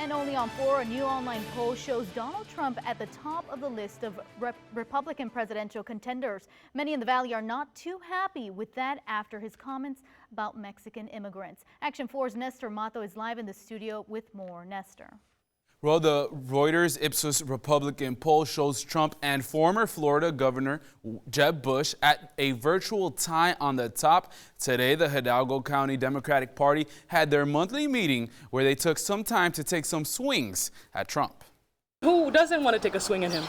And only on 4, a new online poll shows Donald Trump at the top of the list of Republican presidential contenders. Many in the Valley are not too happy with that after his comments about Mexican immigrants. Action 4's Nestor Mato is live in the studio with more. Nestor. Well, the Reuters Ipsos Republican poll shows Trump and former Florida Governor Jeb Bush at a virtual tie on the top. Today, the Hidalgo County Democratic Party had their monthly meeting where they took some time to take some swings at Trump. Who doesn't want to take a swing at him?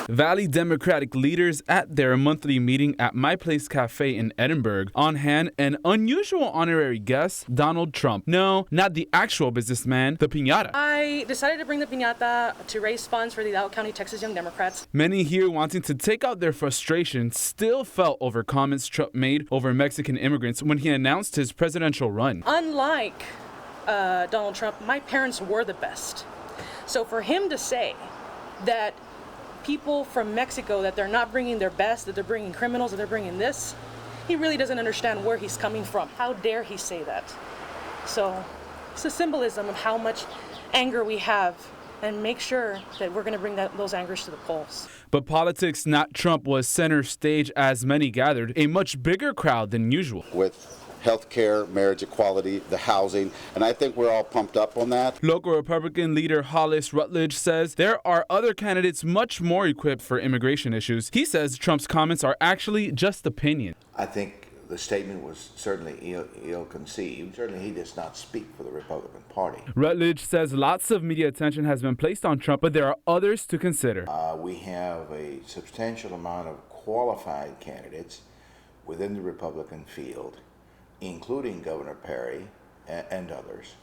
Valley Democratic leaders at their monthly meeting at My Place Cafe in Edinburgh. On hand, an unusual honorary guest, Donald Trump. No, not the actual businessman, the piñata. I decided to bring the piñata to raise funds for the Hidalgo County, Texas Young Democrats. Many here wanting to take out their frustration still felt over comments Trump made over Mexican immigrants when he announced his presidential run. Unlike Donald Trump, my parents were the best. So for him to say that people from Mexico, that they're not bringing their best, that they're bringing criminals, that they're bringing this, he really doesn't understand where he's coming from. How dare he say that? So it's a symbolism of how much anger we have, and make sure that we're going to bring those angers to the polls. But politics, not Trump, was center stage as many gathered, a much bigger crowd than usual. With health care, marriage equality, the housing, and I think we're all pumped up on that. Local Republican leader Hollis Rutledge says there are other candidates much more equipped for immigration issues. He says Trump's comments are actually just opinion. I think the statement was certainly ill-conceived. Certainly he does not speak for the Republican Party. Rutledge says lots of media attention has been placed on Trump, but there are others to consider. We have a substantial amount of qualified candidates within the Republican field, including Governor Perry and others,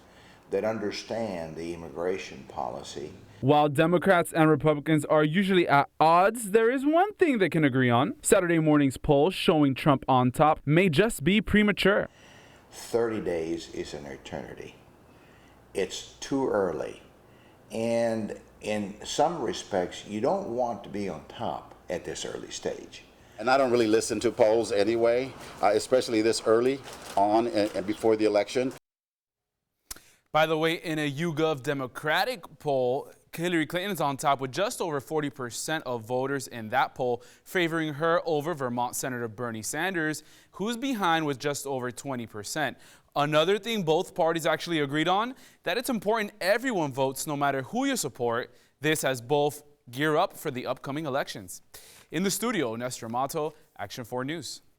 that understand the immigration policy. While Democrats and Republicans are usually at odds, there is one thing they can agree on. Saturday morning's poll showing Trump on top may just be premature. 30 days is an eternity. It's too early. And in some respects, you don't want to be on top at this early stage. And I don't really listen to polls anyway, especially this early on and before the election. By the way, in a YouGov Democratic poll, Hillary Clinton is on top with just over 40% of voters in that poll, favoring her over Vermont Senator Bernie Sanders, who's behind with just over 20%. Another thing both parties actually agreed on, that it's important everyone votes no matter who you support. This as both gear up for the upcoming elections. In the studio, Nestor Mato, Action 4 News.